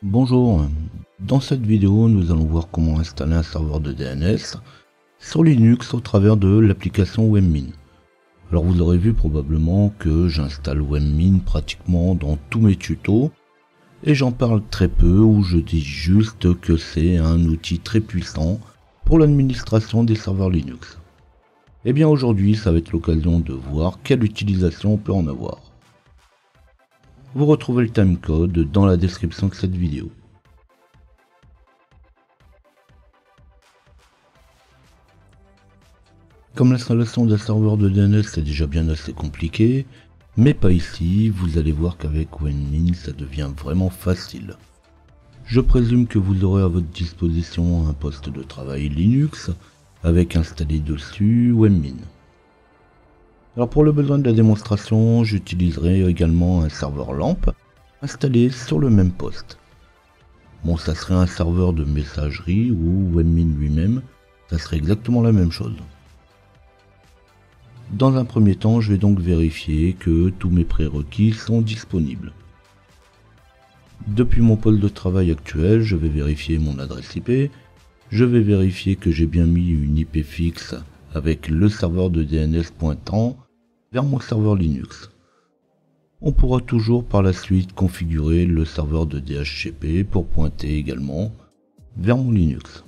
Bonjour, dans cette vidéo nous allons voir comment installer un serveur de DNS sur Linux au travers de l'application Webmin. Alors vous aurez vu probablement que j'installe Webmin pratiquement dans tous mes tutos et j'en parle très peu ou je dis juste que c'est un outil très puissant pour l'administration des serveurs Linux. Et bien aujourd'hui ça va être l'occasion de voir quelle utilisation on peut en avoir. Vous retrouvez le timecode dans la description de cette vidéo. Comme l'installation d'un serveur de DNS c'est déjà bien assez compliqué, mais pas ici, vous allez voir qu'avec Webmin ça devient vraiment facile. Je présume que vous aurez à votre disposition un poste de travail Linux, avec installé dessus Webmin. Alors pour le besoin de la démonstration, j'utiliserai également un serveur LAMP installé sur le même poste. Bon, ça serait un serveur de messagerie ou Webmin lui-même, ça serait exactement la même chose. Dans un premier temps, je vais donc vérifier que tous mes prérequis sont disponibles. Depuis mon pôle de travail actuel, je vais vérifier mon adresse IP, je vais vérifier que j'ai bien mis une IP fixe avec le serveur de DNS pointant vers mon serveur Linux. On pourra toujours par la suite configurer le serveur de DHCP pour pointer également vers mon Linux.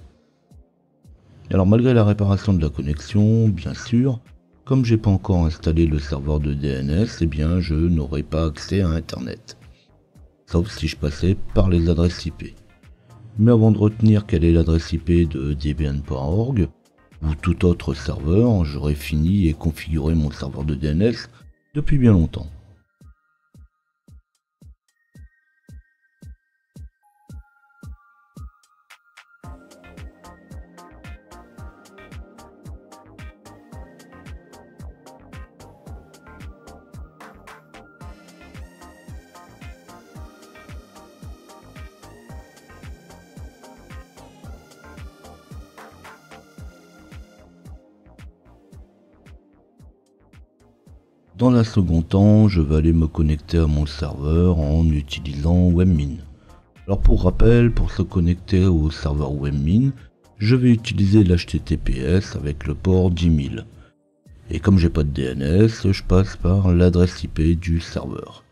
Alors malgré la réparation de la connexion, bien sûr, comme j'ai pas encore installé le serveur de DNS, eh bien je n'aurai pas accès à internet. Sauf si je passais par les adresses IP. Mais avant de retenir quelle est l'adresse IP de debian.org ou tout autre serveur, j'aurais fini et configuré mon serveur de DNS depuis bien longtemps. Dans un second temps, je vais aller me connecter à mon serveur en utilisant Webmin. Alors pour rappel, pour se connecter au serveur Webmin, je vais utiliser l'HTTPS avec le port 10 000. Et comme j'ai pas de DNS, je passe par l'adresse IP du serveur.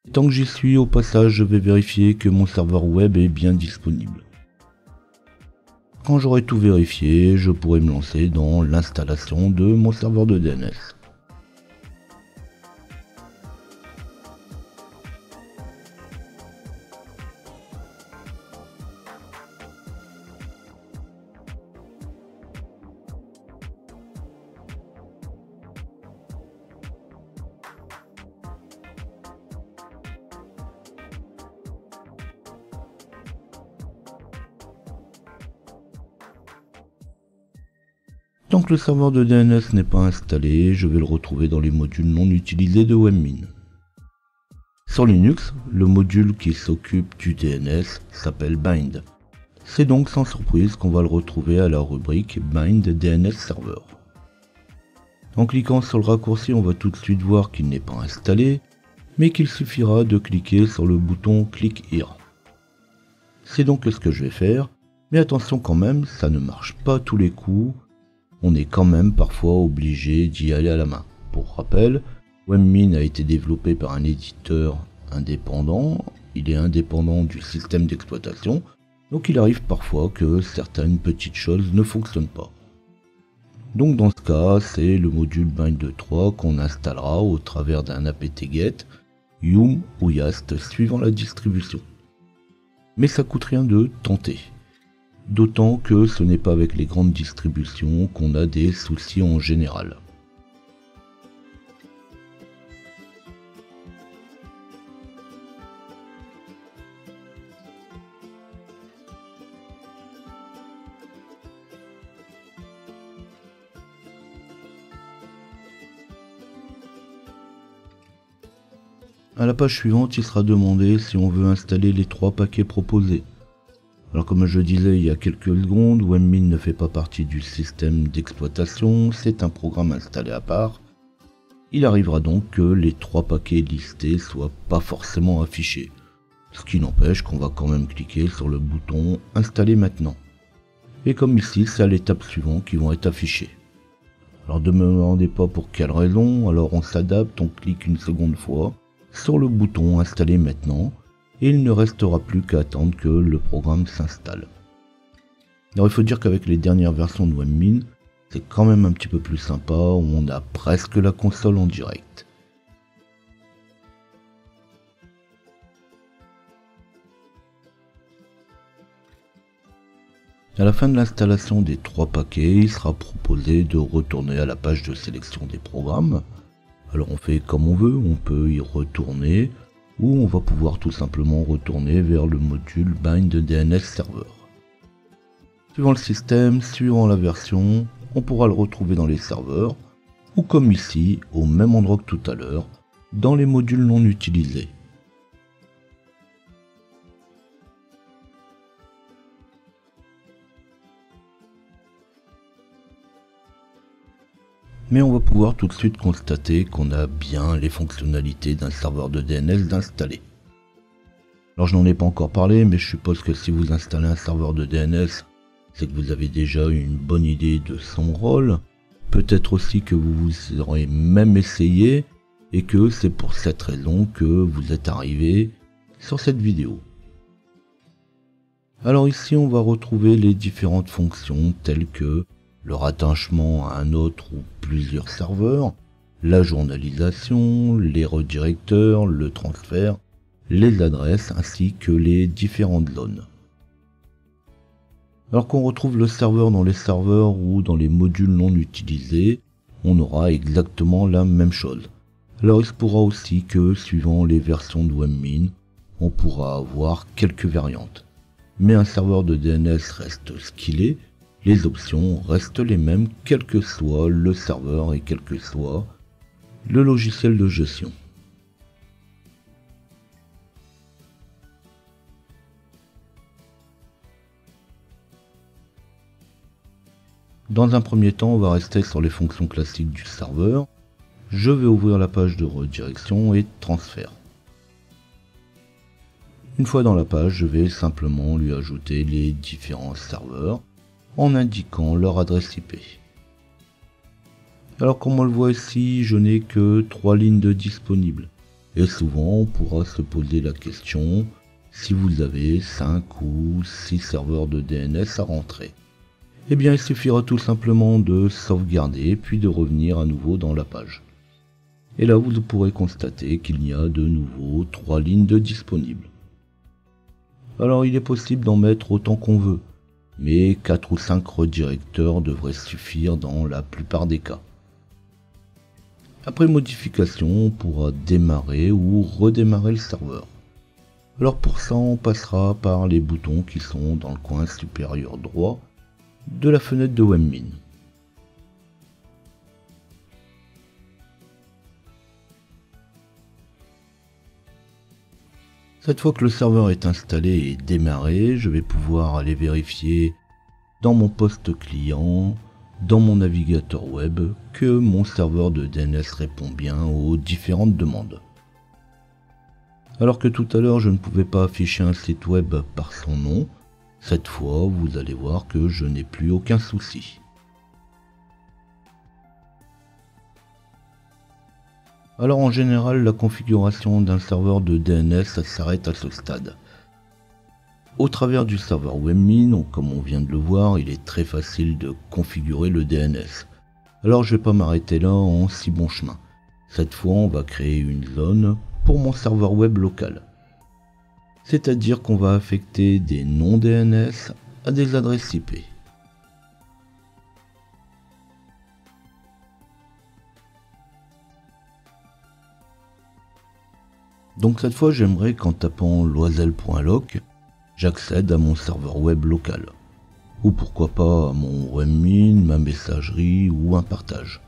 Et tant que j'y suis, au passage, je vais vérifier que mon serveur web est bien disponible. Quand j'aurai tout vérifié, je pourrai me lancer dans l'installation de mon serveur de DNS. Tant que le serveur de DNS n'est pas installé, je vais le retrouver dans les modules non utilisés de Webmin. Sur Linux, le module qui s'occupe du DNS s'appelle Bind. C'est donc sans surprise qu'on va le retrouver à la rubrique Bind DNS Server. En cliquant sur le raccourci, on va tout de suite voir qu'il n'est pas installé, mais qu'il suffira de cliquer sur le bouton Click Here. C'est donc ce que je vais faire, mais attention quand même, ça ne marche pas tous les coups. On est quand même parfois obligé d'y aller à la main. Pour rappel, Webmin a été développé par un éditeur indépendant, il est indépendant du système d'exploitation, donc il arrive parfois que certaines petites choses ne fonctionnent pas. Donc dans ce cas, c'est le module bind3 qu'on installera au travers d'un apt-get, yum ou yast suivant la distribution. Mais ça coûte rien de tenter. D'autant que ce n'est pas avec les grandes distributions qu'on a des soucis en général. À la page suivante, il sera demandé si on veut installer les 3 paquets proposés. Alors comme je disais il y a quelques secondes, Webmin ne fait pas partie du système d'exploitation, c'est un programme installé à part. Il arrivera donc que les 3 paquets listés soient pas forcément affichés. Ce qui n'empêche qu'on va quand même cliquer sur le bouton installer maintenant. Et comme ici, c'est à l'étape suivante qui vont être affichés. Alors ne me demandez pas pour quelle raison, alors on s'adapte, on clique une seconde fois sur le bouton installer maintenant et il ne restera plus qu'à attendre que le programme s'installe. Alors il faut dire qu'avec les dernières versions de Webmin, c'est quand même un petit peu plus sympa, on a presque la console en direct. À la fin de l'installation des 3 paquets, il sera proposé de retourner à la page de sélection des programmes. Alors on fait comme on veut, on peut y retourner ou on va pouvoir tout simplement retourner vers le module Bind DNS Server. Suivant le système, suivant la version, on pourra le retrouver dans les serveurs ou comme ici, au même endroit que tout à l'heure, dans les modules non utilisés. Mais on va pouvoir tout de suite constater qu'on a bien les fonctionnalités d'un serveur de DNS d'installer. Alors je n'en ai pas encore parlé, mais je suppose que si vous installez un serveur de DNS, c'est que vous avez déjà une bonne idée de son rôle. Peut-être aussi que vous aurez même essayé et que c'est pour cette raison que vous êtes arrivé sur cette vidéo. Alors ici on va retrouver les différentes fonctions telles que le rattachement à un autre ou plusieurs serveurs, la journalisation, les redirecteurs, le transfert, les adresses ainsi que les différentes zones. Alors qu'on retrouve le serveur dans les serveurs ou dans les modules non utilisés, on aura exactement la même chose. Alors il se pourra aussi que suivant les versions de Webmin, on pourra avoir quelques variantes. Mais un serveur de DNS reste ce qu'il est. Les options restent les mêmes quel que soit le serveur et quel que soit le logiciel de gestion. Dans un premier temps, on va rester sur les fonctions classiques du serveur. Je vais ouvrir la page de redirection et de transfert. Une fois dans la page, je vais simplement lui ajouter les différents serveurs en indiquant leur adresse IP. Alors comme on le voit ici, je n'ai que 3 lignes de disponibles. Et souvent on pourra se poser la question si vous avez 5 ou 6 serveurs de DNS à rentrer. Eh bien il suffira tout simplement de sauvegarder puis de revenir à nouveau dans la page. Et là vous pourrez constater qu'il y a de nouveau 3 lignes de disponibles. Alors il est possible d'en mettre autant qu'on veut, mais 4 ou 5 redirecteurs devraient suffire dans la plupart des cas. Après modification, on pourra démarrer ou redémarrer le serveur. Alors pour ça, on passera par les boutons qui sont dans le coin supérieur droit de la fenêtre de Webmin. Cette fois que le serveur est installé et démarré, je vais pouvoir aller vérifier dans mon poste client, dans mon navigateur web, que mon serveur de DNS répond bien aux différentes demandes. Alors que tout à l'heure je ne pouvais pas afficher un site web par son nom, cette fois vous allez voir que je n'ai plus aucun souci. Alors en général, la configuration d'un serveur de DNS s'arrête à ce stade. Au travers du serveur Webmin, comme on vient de le voir, il est très facile de configurer le DNS. Alors je ne vais pas m'arrêter là en si bon chemin. Cette fois, on va créer une zone pour mon serveur web local. C'est-à-dire qu'on va affecter des noms DNS à des adresses IP. Donc cette fois, j'aimerais qu'en tapant loisel.loc, j'accède à mon serveur web local. Ou pourquoi pas à mon Webmin, ma messagerie ou un partage.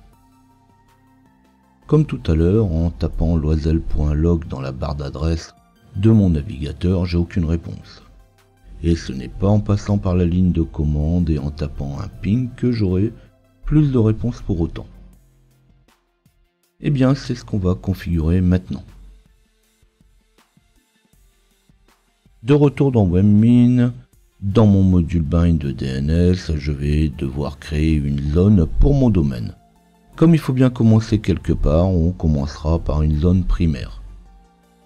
Comme tout à l'heure, en tapant loisel.log dans la barre d'adresse de mon navigateur, j'ai aucune réponse. Et ce n'est pas en passant par la ligne de commande et en tapant un ping que j'aurai plus de réponses pour autant. Eh bien, c'est ce qu'on va configurer maintenant. De retour dans Webmin, dans mon module bind de DNS, je vais devoir créer une zone pour mon domaine. Comme il faut bien commencer quelque part, on commencera par une zone primaire.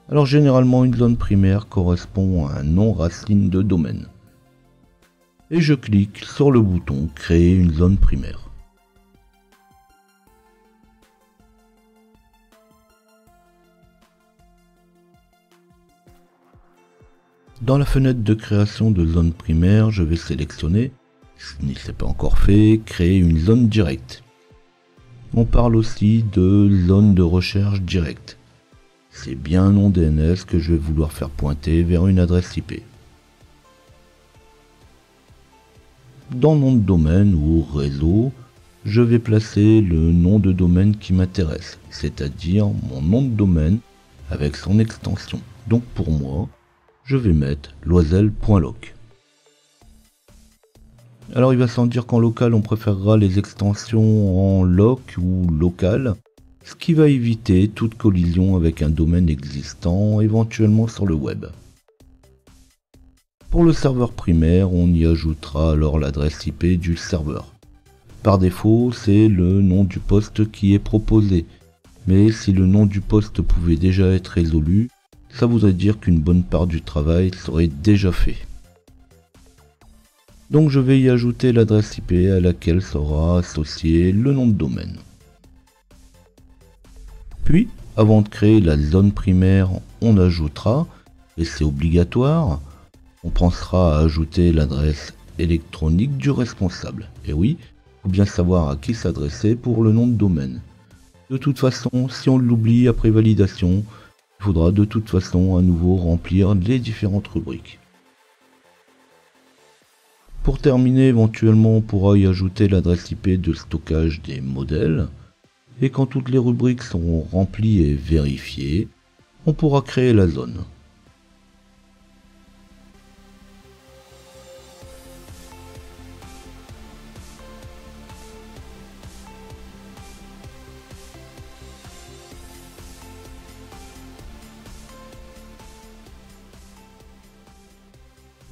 Alors généralement une zone primaire correspond à un nom racine de domaine. Et je clique sur le bouton créer une zone primaire. Dans la fenêtre de création de zone primaire, je vais sélectionner, si ce n'est pas encore fait, créer une zone directe. On parle aussi de zone de recherche directe. C'est bien un nom DNS que je vais vouloir faire pointer vers une adresse IP. Dans nom de domaine ou réseau, je vais placer le nom de domaine qui m'intéresse, c'est-à-dire mon nom de domaine avec son extension. Donc pour moi, je vais mettre loisel.loc. Alors il va sans dire qu'en local on préférera les extensions en loc ou local, ce qui va éviter toute collision avec un domaine existant éventuellement sur le web. Pour le serveur primaire, on y ajoutera alors l'adresse IP du serveur. Par défaut, c'est le nom du poste qui est proposé, mais si le nom du poste pouvait déjà être résolu, ça voudrait dire qu'une bonne part du travail serait déjà fait. Donc je vais y ajouter l'adresse IP à laquelle sera associé le nom de domaine. Puis, avant de créer la zone primaire, on ajoutera, et c'est obligatoire, on pensera à ajouter l'adresse électronique du responsable. Et oui, il faut bien savoir à qui s'adresser pour le nom de domaine. De toute façon, si on l'oublie après validation, il faudra de toute façon à nouveau remplir les différentes rubriques. Pour terminer, éventuellement on pourra y ajouter l'adresse IP de stockage des modèles. Et quand toutes les rubriques seront remplies et vérifiées, on pourra créer la zone.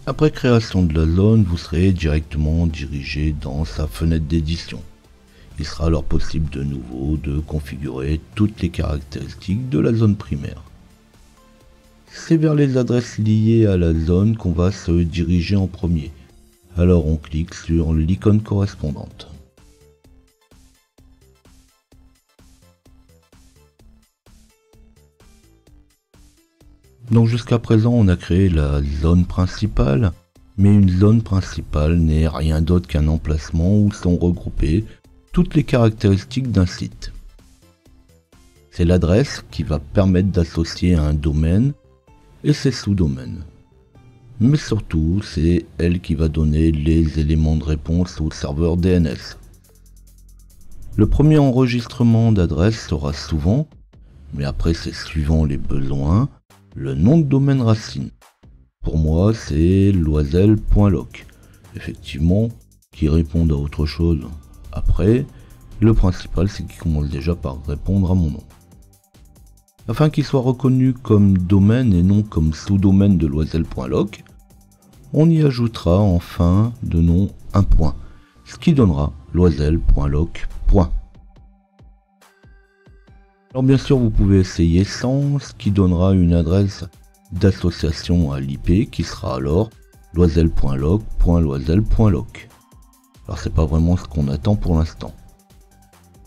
Après création de la zone, vous serez directement dirigé dans sa fenêtre d'édition. Il sera alors possible de nouveau de configurer toutes les caractéristiques de la zone primaire. C'est vers les adresses liées à la zone qu'on va se diriger en premier. Alors on clique sur l'icône correspondante. Donc jusqu'à présent on a créé la zone principale, mais une zone principale n'est rien d'autre qu'un emplacement où sont regroupées toutes les caractéristiques d'un site. C'est l'adresse qui va permettre d'associer un domaine et ses sous-domaines. Mais surtout, c'est elle qui va donner les éléments de réponse au serveur DNS. Le premier enregistrement d'adresse sera souvent, mais après c'est suivant les besoins, le nom de domaine racine. Pour moi, c'est loisel.loc. Effectivement, qui répondent à autre chose. Après, le principal, c'est qu'il commence déjà par répondre à mon nom. Afin qu'il soit reconnu comme domaine et non comme sous-domaine de loisel.loc, on y ajoutera en fin de nom un point, ce qui donnera loisel.loc. Alors bien sûr, vous pouvez essayer sans, ce qui donnera une adresse d'association à l'IP qui sera alors loisel.loc.loisel.loc. Alors c'est pas vraiment ce qu'on attend pour l'instant.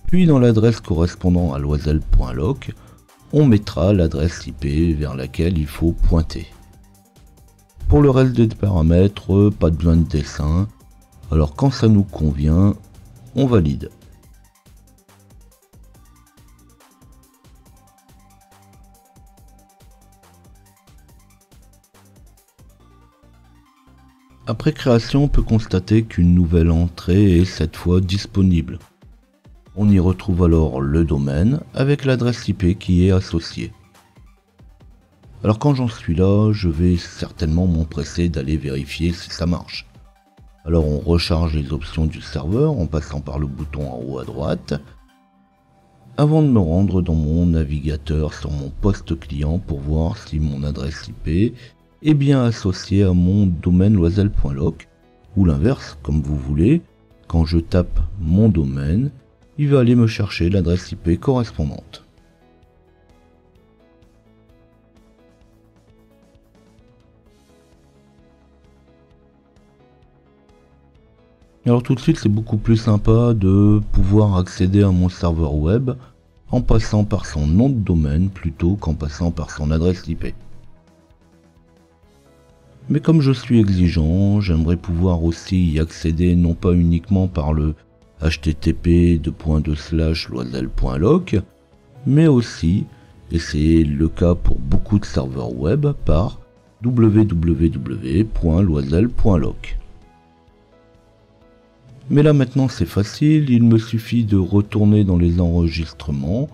Puis dans l'adresse correspondant à loisel.loc, on mettra l'adresse IP vers laquelle il faut pointer. Pour le reste des paramètres, pas besoin de dessin. Alors quand ça nous convient, on valide. Après création, on peut constater qu'une nouvelle entrée est cette fois disponible. On y retrouve alors le domaine avec l'adresse IP qui est associée. Alors quand j'en suis là, je vais certainement m'empresser d'aller vérifier si ça marche. Alors on recharge les options du serveur en passant par le bouton en haut à droite, avant de me rendre dans mon navigateur sur mon poste client pour voir si mon adresse IP est bien associé à mon domaine loisel.loc, ou l'inverse, comme vous voulez. Quand je tape mon domaine, il va aller me chercher l'adresse IP correspondante. Alors tout de suite, c'est beaucoup plus sympa de pouvoir accéder à mon serveur web en passant par son nom de domaine plutôt qu'en passant par son adresse IP. Mais comme je suis exigeant, j'aimerais pouvoir aussi y accéder non pas uniquement par le http://loisel.loc, mais aussi, et c'est le cas pour beaucoup de serveurs web, par www.loisel.loc. Mais là maintenant c'est facile, il me suffit de retourner dans les enregistrements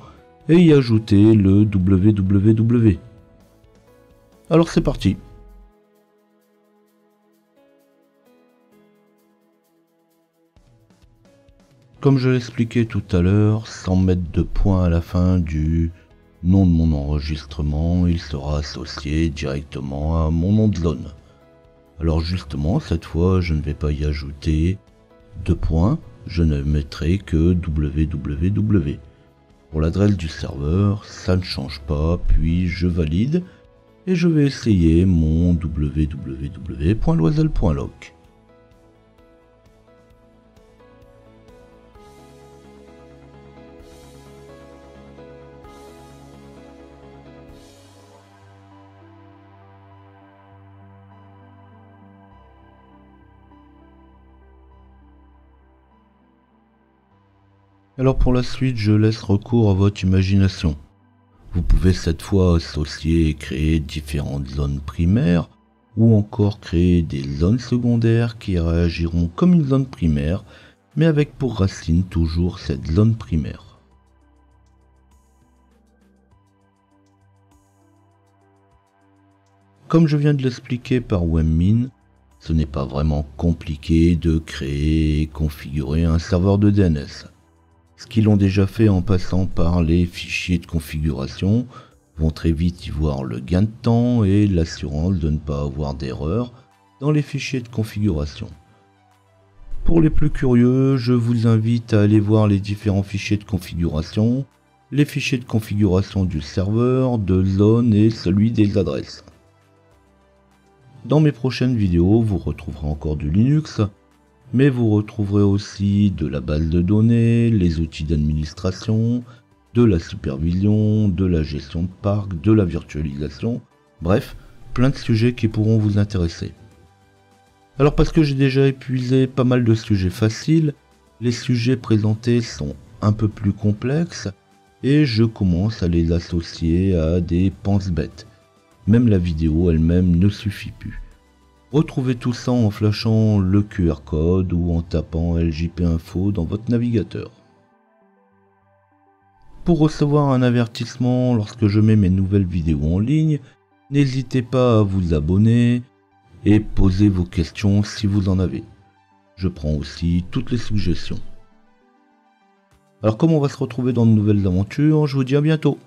et y ajouter le www. Alors c'est parti. Comme je l'expliquais tout à l'heure, sans mettre de point à la fin du nom de mon enregistrement, il sera associé directement à mon nom de zone. Alors justement, cette fois, je ne vais pas y ajouter de points, je ne mettrai que www. Pour l'adresse du serveur, ça ne change pas, puis je valide et je vais essayer mon www.loisel.loc. Alors pour la suite, je laisse recours à votre imagination. Vous pouvez cette fois associer et créer différentes zones primaires ou encore créer des zones secondaires qui réagiront comme une zone primaire, mais avec pour racine toujours cette zone primaire. Comme je viens de l'expliquer par Webmin, ce n'est pas vraiment compliqué de créer et configurer un serveur de DNS. Ce qu'ils l'ont déjà fait en passant par les fichiers de configuration vont très vite y voir le gain de temps et l'assurance de ne pas avoir d'erreur dans les fichiers de configuration. Pour les plus curieux, je vous invite à aller voir les différents fichiers de configuration, les fichiers de configuration du serveur, de zone et celui des adresses. Dans mes prochaines vidéos, vous retrouverez encore du Linux, mais vous retrouverez aussi de la base de données, les outils d'administration, de la supervision, de la gestion de parc, de la virtualisation, bref, plein de sujets qui pourront vous intéresser. Alors parce que j'ai déjà épuisé pas mal de sujets faciles, les sujets présentés sont un peu plus complexes et je commence à les associer à des pense-bêtes. Même la vidéo elle-même ne suffit plus. Retrouvez tout ça en flashant le QR code ou en tapant LJP Info dans votre navigateur. Pour recevoir un avertissement lorsque je mets mes nouvelles vidéos en ligne, n'hésitez pas à vous abonner et poser vos questions si vous en avez. Je prends aussi toutes les suggestions. Alors comme on va se retrouver dans de nouvelles aventures, je vous dis à bientôt.